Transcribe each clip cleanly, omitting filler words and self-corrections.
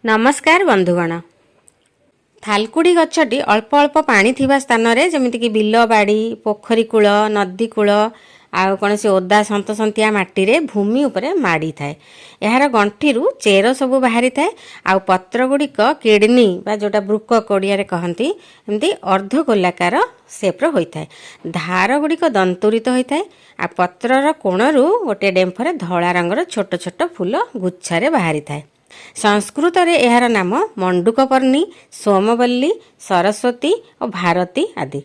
नमस्कार बंधुगण। थालकुड़ी गछटी अल्प अल्प पानी थिबा स्थान रे जमितिक बिल बाड़ी पोखरी कूल नदी कूल आउ कौन से ओदा सन्तसंतिया माटी रे भूमि उपरे माड़ी थाए। यार गंठीरू चेर सबू बाहरी थाए। आउ पत्र गुड़िक किडनी बा जोटा ब्रुक कोड़िया कहती एमती अर्ध गोलाकार सेप्र होता है। धार गुड़िक दंतुरित होता है। आ पत्रर कोणरू गोटे डेम्फरे धला रंगर छोट छोट फूल गुच्छारे बाहरी थाए। संस्कृत रे एहार नाम मंडूकपर्णी सोमवल्ली सरस्वती और भारती आदि।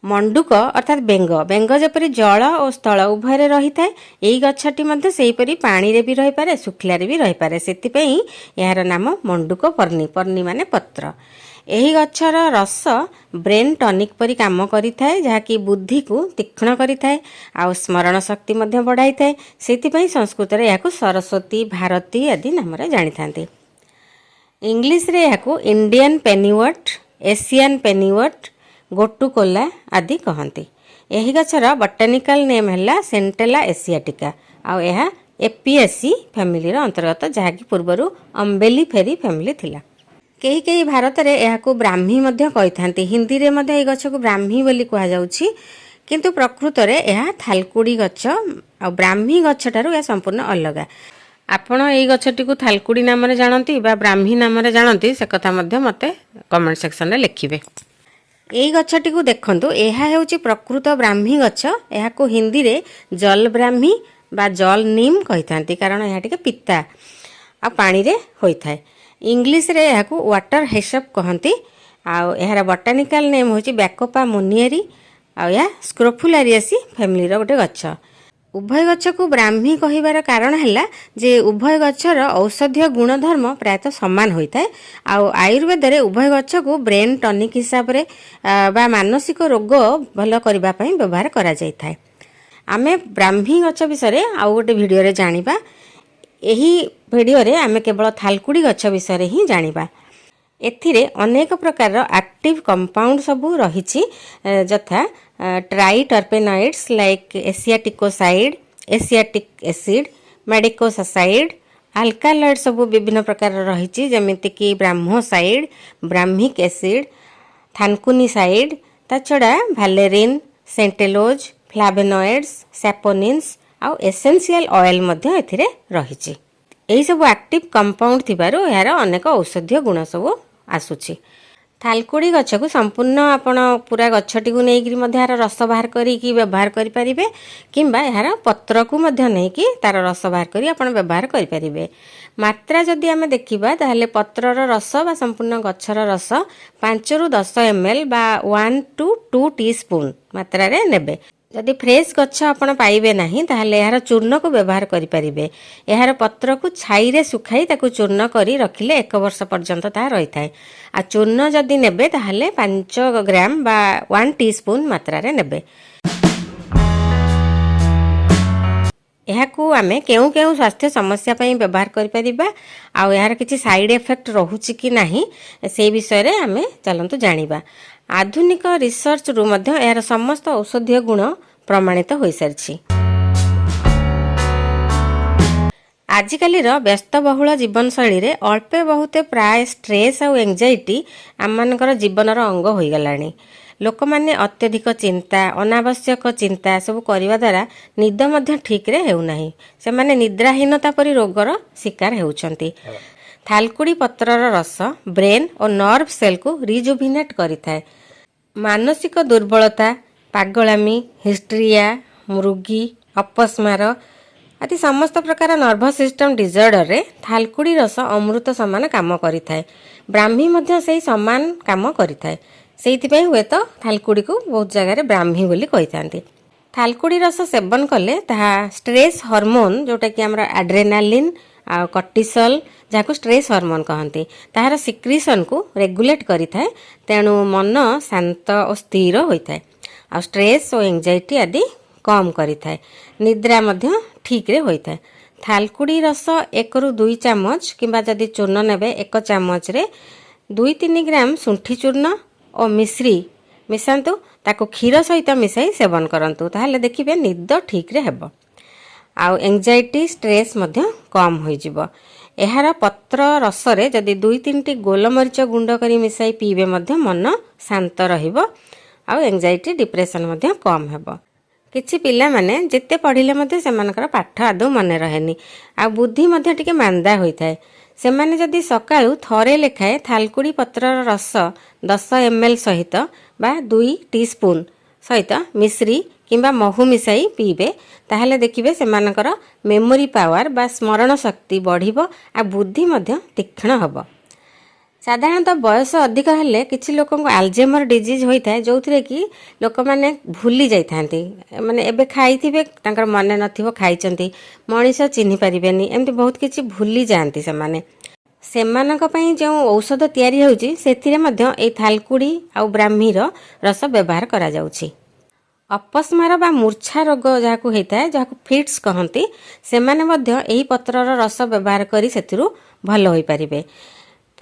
मंडूक अर्थात बेंग बेंग जपरी जल और स्थल उभय रही थाए। यही गछटी मध्य सेहीपरि पानी रे भी रही पारे सुखिलारे भी रही पारे। सेतिपई एहार नाम मंडूकपर्णी पर्णी माने पत्र। एही गछर रस ब्रेन टॉनिक परी काम करिथाए जहाँकि बुद्धि को तीक्ष्ण करिथाए आ स्मरण शक्ति मध्य बढ़ाई थाए। सेतिपई संस्कृत रे याकु सरस्वती भारती आदि नाम रे जानि थांती। इंग्लिश रे याकु इंडियन पेनीवर्ट एशियन पेनीवर्ट गोटुकोला आदि कहती। एही गछर बॉटनिकल नेम हैला सेंटेला एशियाटिका आ एहा एपीएसी फैमिली रो अंतर्गत जहाँकि पूर्वरु अम्बेली फेरी फैमिली थिला। कई कई भारत रे एहाकु ब्राह्मी मध्य कहिथांती। हिंदी रे मध्य ए गछकु ब्राह्मी बोली कुहा जाउछि किंतु प्रकृत रे एहा थालकुड़ी गछ आ ब्राह्मी गछ ठारू या संपूर्ण अलगा। आपण एई गछटी को थालकुड़ी नाम रे जानंती बा ब्राह्मी नाम रे जानंती से कथा मध्य मते कमेंट सेक्शन रे लिखिबे। एई गछटी को देखंतु एहा हेउछि प्रकृत ब्राह्मी गछ। एहाकु हिंदी रे जल ब्राह्मी बा जल नीम कहिथांती कारण एहा टिके पिता आ पानी रे होई थाए। इंग्लिश रे एहाकु वाटर हेसप कहती। आउ एहार बॉटनिकल नेम होछि बैकोपा मुनियरी आ या स्क्रोफुलारिएसी फैमिली रो गोटे गछ। उभय गछ को ब्राह्मी कहिबार कारण हैला जे उभय गछर औषधीय गुणधर्म प्रायतः समान होता है। आउ आयुर्वेद रे उभय गछ को ब्रेन टॉनिक हिसाब रे बा मानसिक रोग भल करबा पई व्यवहार करा जाय थाए। आमे ब्राह्मी गछ विषय आउ गोटे वीडियो रे जानिबा। एही वीडियो रे आमे केवल थालकुड़ी गछ विषय ही जानिबा। एथिरे अनेक प्रकार एक्टिव कंपाउंड सबू रहिछि जथा ट्राइटर्पेनॉइड्स लाइक एसियाटिकोसाइड एसियाटिक एसिड मेडिकोसाइड अल्कालॉइड सबू विभिन्न प्रकार रहिछि जेमिति कि ब्राह्मोसाइड ब्राह्मिक एसिड थानकुनिसाइड ता छड़ा भालेरिन सेंटेलोज फ्लावेनॉइड्स सैपोनिन्स आउ एसेंशियल ऑयल मध्य एथिरे रहिछि। एही सब एक्टिव कंपाउंड थिबारो यार अनेक औषधीय गुण सब आसुछि। थालकुड़ी गछ को संपूर्ण आपण पूरा गछटी को नेइकरी मध्य यार रस बाहर करी व्यवहार करि परिबे किंबा यार पत्र को मध्य नेइकी तार रस बाहर करी आपण व्यवहार करि परिबे। मात्रा जदि आमे देखिबा ताहले पत्रर रस बा संपूर्ण गछर रस 5 रु 10 ml बा 1 to 2 टीस्पून मात्रा रे नेबे। जदि फ्रेश गछ आपण पाइबे नहीं ताहले यार चूर्ण को व्यवहार करि परिबे। यार पत्र को छाई रे सुखाई ताकू चूर्ण करी रखिले 1 वर्ष पर्यंत ता रही थाए। आ चूर्ण जदि नेबे ताहले 5 ग्राम बा 1 टीस्पून मात्रा रे नेबे। एहाकू आमे केउ केउ स्वास्थ्य समस्या पई व्यवहार करि परिबा आ यार किछि साइड इफेक्ट रहुछि कि नाही से विषय रे आमे चलंतु जानिबा। आधुनिक रिसर्च रु मध्य यार समस्त औषधीय गुण प्रमाणित होई सारछि। आजिकाली व्यस्तबहुल जीवनशैली रे अल्पे बहुते प्राय स्ट्रेस और एंजाइटी आमମାନଙ୍କର जीवनर अंग होई गलानी। लोक माने अत्यधिक चिंता अनावश्यक चिंता सब करिवा द्वारा निद मध्य ठीक रे हेउ नाही। से माने निद्राहीनता परि रोगर शिकार हेउछंती। थालकुड़ी पत्रर रस ब्रेन और नर्व सेल को रिजुविनेट करिथाए। मानसिक दुर्बलता पागलामी हिस्ट्रिया मृगी अपस्मार आदि समस्त प्रकार नर्भस सिस्टम डिजॉर्डर रे थालकुड़ी रस अमृत समान काम करिथाए। ब्राह्मी मध्य सेही समान काम करिथाए। सेइथिपई हुए तो थालकुड़ी को बहुत जगह रे ब्राह्मी बोली कहिथांती। थालकुड़ी रस सेवन कले ताहा स्ट्रेस हार्मोन जोटा कि हमरा एड्रेनालिन आ कॉर्टिसोल जाको स्ट्रेस हार्मोन कहती ताहार सिक्रीशन को रेगुलेट करिथाए। तेणु मन शांत और स्थिर होइथाए आ स्ट्रेस और एंजाइटी आदि कम करिथाए। निद्रा मध्य ठीक रे होइथाए। थालकुड़ी रस 1 रु 2 चामच किंबा जदि चूर्ण नेबे 1 चामच रे 2-3 ग्राम सुंठी चूर्ण और मिश्री मिसांतु ताको क्षीर सहित मिसाई सेवन करंतु ताहले देखिबे निद ठीक रे हेबो। आउ एंजाइटी स्ट्रेस मध्य कम होई जिवो। ଏହାର ପତ୍ର ରସରେ ଯଦି 2-3ଟି ଗୋଲମରିଚ ଗୁଣ୍ଡ କରି ମିଶାଇ ପିଇବେ ମଧ୍ୟ ମନ ଶାନ୍ତ ରହିବ ଆଉ ଏଙ୍ଜାଇଟି ଡିପ୍ରେସନ୍ ମଧ୍ୟ କମ୍ ହେବ। କିଛି ପିଲାମାନେ ଯେତେ ପଢ଼ିଲେ ମଧ୍ୟ ସେମାନଙ୍କର ପାଠ ଆଦୌ ମନେ ରହେନି ଆଉ ବୁଦ୍ଧି ମଧ୍ୟ ଟିକେ ମାନ୍ଦା ହୋଇଥାଏ। ସେମାନେ ଯଦି ସକାଳୁ ଥରେ ଲେଖାଏଁ ଥାଲକୁଡ଼ି ପତ୍ରର ରସ 10 ml ସହିତ ବା 2 ଟିସ୍ପୁନ୍ ସହିତ ମିଶ୍ରି କିମ୍ବା ମହୁ ମିଶାଇ ପିଇବେ ତାହେଲେ ଦେଖିବେ ସେମାନଙ୍କର ମେମୋରି ପାୱାର ବା ସ୍ମରଣ ଶକ୍ତି ବଢ଼ିବ ଆଉ ବୁଦ୍ଧି ମଧ୍ୟ ତୀକ୍ଷ୍ଣ ହେବ। ସାଧାରଣତଃ ବୟସ ଅଧିକ ହେଲେ କିଛି ଲୋକଙ୍କୁ ଆଲଜେମର ଡିଜିଜ୍ ହୋଇଥାଏ, ଯେଉଁଥିରେ କି ଲୋକମାନେ ଭୁଲି ଯାଇଥାନ୍ତି। ମାନେ ଏବେ ଖାଇଥିବେ ତାଙ୍କର ମନେ ନଥିବ ଖାଇଛନ୍ତି, ମଣିଷ ଚିହ୍ନି ପାରିବେନି, ଏମିତି ବହୁତ କିଛି ଭୁଲି ଯାଆନ୍ତି ସେମାନେ। ସେମାନଙ୍କ ପାଇଁ ଯେଉଁ ଔଷଧ ତିଆରି ହେଉଛି ସେଥିରେ ମଧ୍ୟ ଏଇ ଥାଲକୁଡ଼ି ଆଉ ବ୍ରାହ୍ମୀର ରସ ବ୍ୟବହାର କରାଯାଉଛି। ଅପସ୍ମାର ବା ମୂର୍ଚ୍ଛା ରୋଗ ଯାହାକୁ ହେଇଥାଏ, ଯାହାକୁ ଫିଟ୍ସ କହନ୍ତି, ସେମାନେ ମଧ୍ୟ ଏହି ପତ୍ରର ରସ ବ୍ୟବହାର କରି ସେଥିରୁ ଭଲ ହୋଇପାରିବେ।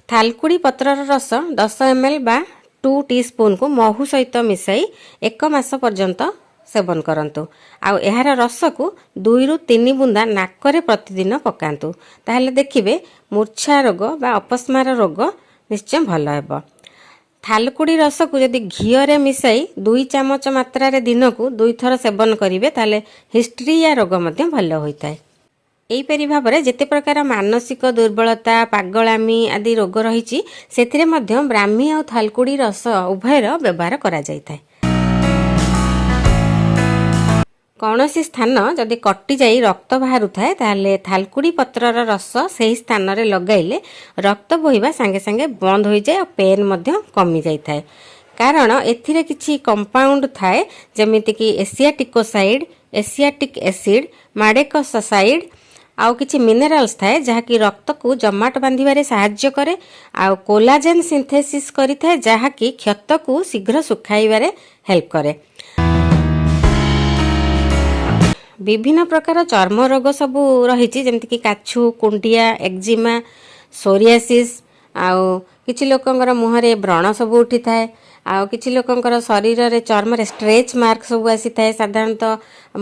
ଥାଲକୁଡ଼ି ପତ୍ରର ରସ 10 ml ବା 2 ଟିସ୍ପୁନ୍କୁ ମହୁ ସହିତ ମିଶାଇ 1 ମାସ ପର୍ଯ୍ୟନ୍ତ ସେବନ କରନ୍ତୁ ଆଉ ଏହାର ରସକୁ 2-3 ବୁନ୍ଦା ନାକରେ ପ୍ରତିଦିନ ପକାନ୍ତୁ। ତାହେଲେ ଦେଖିବେ ମୂର୍ଚ୍ଛା ରୋଗ ବା ଅପସ୍ମାର ରୋଗ ନିଶ୍ଚୟ ଭଲ ହେବ। ଥାଲକୁଡ଼ି ରସକୁ ଯଦି ଘିଅରେ ମିଶାଇ 2 ଚାମଚ ମାତ୍ରାରେ ଦିନକୁ 2 ଥର ସେବନ କରିବେ ତାହେଲେ ହିଷ୍ଟ୍ରିୟା ରୋଗ ମଧ୍ୟ ଭଲ ହୋଇଥାଏ। ଏହିପରି ଭାବରେ ଯେତେ ପ୍ରକାର ମାନସିକ ଦୁର୍ବଳତା, ପାଗଳାମୀ ଆଦି ରୋଗ ରହିଛି ସେଥିରେ ମଧ୍ୟ ବ୍ରାହ୍ମୀ ଆଉ ଥାଲକୁଡ଼ି ରସ ଉଭୟର ବ୍ୟବହାର କରାଯାଇଥାଏ। କୌଣସି ସ୍ଥାନ ଯଦି କଟିଯାଇ ରକ୍ତ ବାହାରୁଥାଏ ତାହେଲେ ଥାଲକୁଡ଼ି ପତ୍ରର ରସ ସେହି ସ୍ଥାନରେ ଲଗାଇଲେ ରକ୍ତ ବୋହିବା ସାଙ୍ଗେ ସାଙ୍ଗେ ବନ୍ଦ ହୋଇଯାଏ ଆଉ ପେନ୍ ମଧ୍ୟ କମିଯାଇଥାଏ। କାରଣ ଏଥିରେ କିଛି କମ୍ପାଉଣ୍ଡ ଥାଏ ଯେମିତିକି ଏସିଆଟିକୋସାଇଡ୍, ଏସିଆଟିକ୍ ଏସିଡ୍, ମାଡେକସାଇଡ୍ ଆଉ କିଛି ମିନେରାଲ୍ସ ଥାଏ ଯାହାକି ରକ୍ତକୁ ଜମାଟ ବାନ୍ଧିବାରେ ସାହାଯ୍ୟ କରେ ଆଉ କୋଲାଜେନ୍ ସିନ୍ଥେସିସ୍ କରିଥାଏ ଯାହାକି କ୍ଷତକୁ ଶୀଘ୍ର ଶୁଖାଇବାରେ ହେଲ୍ପ କରେ। ବିଭିନ୍ନ ପ୍ରକାର ଚର୍ମ ରୋଗ ସବୁ ରହିଛି ଯେମିତିକି କାଛୁ, କୁଣ୍ଡିଆ, ଏକ୍ଜିମା, ସୋରିଆସିସ୍ ଆଉ କିଛି ଲୋକଙ୍କର ମୁହଁରେ ବ୍ରଣ ସବୁ ଉଠିଥାଏ ଆଉ କିଛି ଲୋକଙ୍କର ଶରୀରରେ ଚର୍ମରେ ଷ୍ଟ୍ରେଚ୍ ମାର୍କ ସବୁ ଆସିଥାଏ। ସାଧାରଣତଃ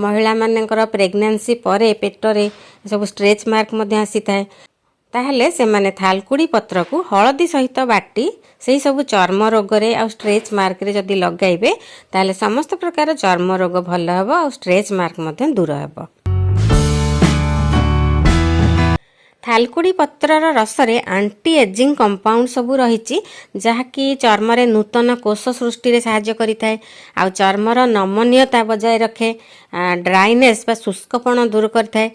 ମହିଳାମାନଙ୍କର ପ୍ରେଗନାନ୍ସି ପରେ ପେଟରେ ସବୁ ଷ୍ଟ୍ରେଚ୍ ମାର୍କ ମଧ୍ୟ ଆସିଥାଏ। ତାହେଲେ ସେମାନେ ଥାଲକୁଡ଼ି ପତ୍ରକୁ ହଳଦୀ ସହିତ ବାଟି ସେହି ସବୁ ଚର୍ମ ରୋଗରେ ଆଉ ଷ୍ଟ୍ରେଚ୍ ମାର୍କରେ ଯଦି ଲଗାଇବେ ତାହେଲେ ସମସ୍ତ ପ୍ରକାର ଚର୍ମ ରୋଗ ଭଲ ହେବ ଆଉ ଷ୍ଟ୍ରେଚ୍ ମାର୍କ ମଧ୍ୟ ଦୂର ହେବ। ଥାଲକୁଡ଼ି ପତ୍ରର ରସରେ ଆଣ୍ଟି ଏଜିଂ କମ୍ପାଉଣ୍ଡ ସବୁ ରହିଛି ଯାହାକି ଚର୍ମରେ ନୂତନ କୋଷ ସୃଷ୍ଟିରେ ସାହାଯ୍ୟ କରିଥାଏ ଆଉ ଚର୍ମର ନମନୀୟତା ବଜାୟ ରଖେ, ଡ୍ରାଇନେସ୍ ବା ଶୁଷ୍କପଣ ଦୂର କରିଥାଏ।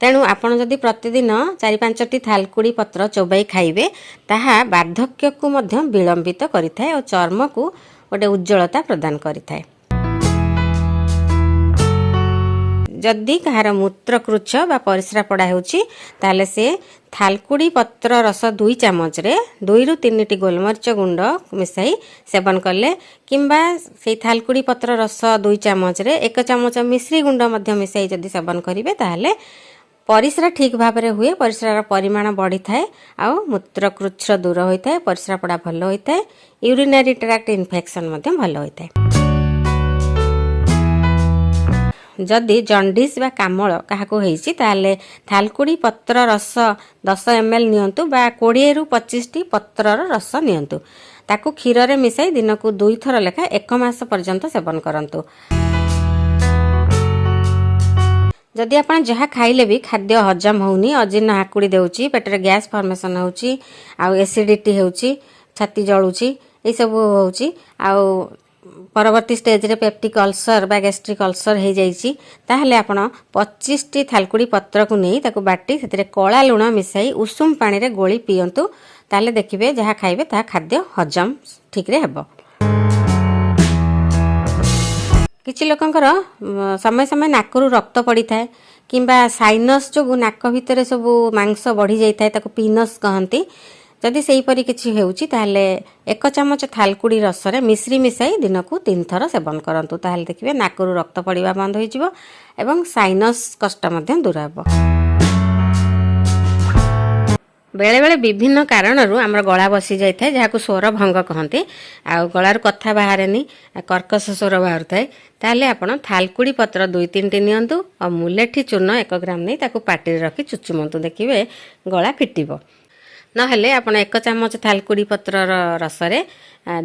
ତେଣୁ ଆପଣ ଯଦି ପ୍ରତିଦିନ 4-5ଟି ଥାଲକୁଡ଼ି ପତ୍ର ଚୋବାଇ ଖାଇବେ ତାହା ବାର୍ଦ୍ଧକ୍ୟକୁ ମଧ୍ୟ ବିଳମ୍ବିତ କରିଥାଏ ଆଉ ଚର୍ମକୁ ଗୋଟେ ଉଜ୍ଜ୍ୱଳତା ପ୍ରଦାନ କରିଥାଏ। ଯଦି କାହାର ମୂତ୍ରକୃଚ୍ଛ ବା ପରିସ୍ରା ପଡ଼ା ହେଉଛି ତାହେଲେ ସେ ଥାଲକୁଡ଼ି ପତ୍ର ରସ 2 ଚାମଚରେ 2-3ଟି ଗୋଲମରିଚ ଗୁଣ୍ଡ ମିଶାଇ ସେବନ କଲେ କିମ୍ବା ସେଇ ଥାଲକୁଡ଼ି ପତ୍ର ରସ 2 ଚାମଚରେ 1 ଚାମଚ ମିଶ୍ରି ଗୁଣ୍ଡ ମଧ୍ୟ ମିଶାଇ ଯଦି ସେବନ କରିବେ ତାହେଲେ ପରିସ୍ରା ଠିକ୍ ଭାବରେ ହୁଏ, ପରିସ୍ରାର ପରିମାଣ ବଢ଼ିଥାଏ ଆଉ ମୂତ୍ରକୃଚ୍ଛ ଦୂର ହୋଇଥାଏ, ପରିସ୍ରା ପଡ଼ା ଭଲ ହୋଇଥାଏ, ୟୁରିନାରୀ ଟ୍ରାକ୍ଟ ଇନଫେକ୍ସନ୍ ମଧ୍ୟ ଭଲ ହୋଇଥାଏ। ଯଦି ଜଣ୍ଡିସ୍ ବା କାମଳ କାହାକୁ ହେଇଛି ତାହେଲେ ଥାଲକୁଡ଼ି ପତ୍ର ରସ 10 ml ନିଅନ୍ତୁ ବା 20-25ଟି ପତ୍ରର ରସ ନିଅନ୍ତୁ। ତାକୁ କ୍ଷୀରରେ ମିଶାଇ ଦିନକୁ 2 ଥର ଲେଖା 1 ମାସ ପର୍ଯ୍ୟନ୍ତ ସେବନ କରନ୍ତୁ। ଯଦି ଆପଣ ଯାହା ଖାଇଲେ ବି ଖାଦ୍ୟ ହଜମ ହେଉନି, ଅଜୀର୍ଣ୍ଣ ହାକୁଡ଼ି ଦେଉଛି, ପେଟରେ ଗ୍ୟାସ୍ ଫର୍ମେସନ୍ ହେଉଛି ଆଉ ଏସିଡ଼ିଟି ହେଉଛି, ଛାତି ଜଳୁଛି, ଏଇସବୁ ହେଉଛି ଆଉ ପରବର୍ତ୍ତୀ ଷ୍ଟେଜ୍ରେ ପେପ୍ଟିକ୍ ଅଲସର ବା ଗ୍ୟାଷ୍ଟ୍ରିକ୍ ଅଲସର ହେଇଯାଇଛି ତାହେଲେ ଆପଣ 25ଟି ଥାଲକୁଡ଼ି ପତ୍ରକୁ ନେଇ ତାକୁ ବାଟି ସେଥିରେ କଳା ଲୁଣ ମିଶାଇ ଉଷୁମ ପାଣିରେ ଗୋଳି ପିଅନ୍ତୁ। ତାହେଲେ ଦେଖିବେ ଯାହା ଖାଇବେ ତାହା ଖାଦ୍ୟ ହଜମ ଠିକ୍ରେ ହେବ। କିଛି ଲୋକଙ୍କର ସମୟ ସମୟ ନାକରୁ ରକ୍ତ ପଡ଼ିଥାଏ କିମ୍ବା ସାଇନସ୍ ଯୋଗୁଁ ନାକ ଭିତରେ ସବୁ ମାଂସ ବଢ଼ି ଯାଇଥାଏ, ତାକୁ ପିନସ୍ କହନ୍ତି। ଯଦି ସେହିପରି କିଛି ହେଉଛି ତାହେଲେ 1 ଚାମଚ ଥାଲକୁଡ଼ି ରସରେ ମିଶ୍ରି ମିଶାଇ ଦିନକୁ 3 ଥର ସେବନ କରନ୍ତୁ। ତାହେଲେ ଦେଖିବେ ନାକରୁ ରକ୍ତ ପଡ଼ିବା ବନ୍ଦ ହୋଇଯିବ ଏବଂ ସାଇନସ୍ କଷ୍ଟ ମଧ୍ୟ ଦୂର ହେବ। बेले विभिन्न कारणरू आम गला बसी जाए जहाँ स्वर भंग कहते आउ गलार कथा बाहर कर्कश स्वर बाहर थाए ताहले आपण थालकुड़ी पत्र 2-3टी नियंतु और मुलेठी चूर्ण 1 ग्राम नहीं ताकू पाटी रखी चुचुमंतु देखिए गला फिटिबो नहेले आपण 1 चामच थालकुड़ी पत्र रसरे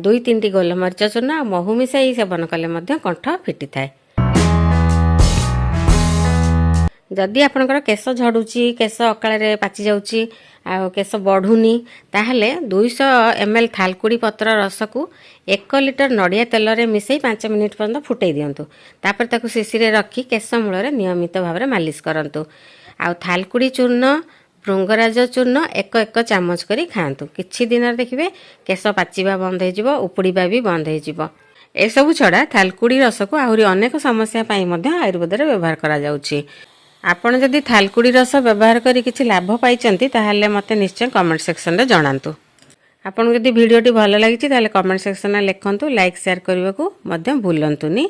2-3टी गोलमरीच चूर्ण और महू मिसाई सेवन कले मध्य कंठ फिटी थाए। जदि आपणकर केश झड़ुची केश अकाल पाचि जाउची आ केश बढ़ुनी ताहले 200 ml थालकुड़ी पत्र रस को 1 लिटर नड़िया तेल रे मिसई 5 मिनिट पर्यंत फुटई दियंतु तापर ताकू शिशी रे रखी केश मूल रे नियमित भाव में मालिश करंतु आ थालकुड़ी चूर्ण भृंगराज चूर्ण 1 चामच करी खातु किछि दिन देखिए केश पाचिबा बंद हो जिवो उपुड़ीबा भी बंद हो जिवो। ए सब छड़ा थालकुड़ी रस को आहुरी अनेक समस्या पाई मध्य आयुर्वेद रे व्यवहार करा जाउची। आपण जदि थालकुड़ी रस व्यवहार करी किछि लाभ पाइचंती ताहले मते निश्चय कमेंट सेक्शन रे जणांतु। आपण जदि वीडियोटी भल लागिछि ताहले कमेंट सेक्शन रे लिखंतु लाइक शेयर करबाकू मध्य भूलंतुनी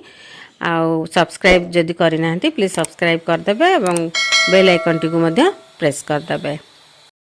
आउ सब्सक्राइब जदि करि नाहंती प्लीज सब्सक्राइब कर देबे एवं बेल आइकन टी को मध्य प्रेस कर देबे।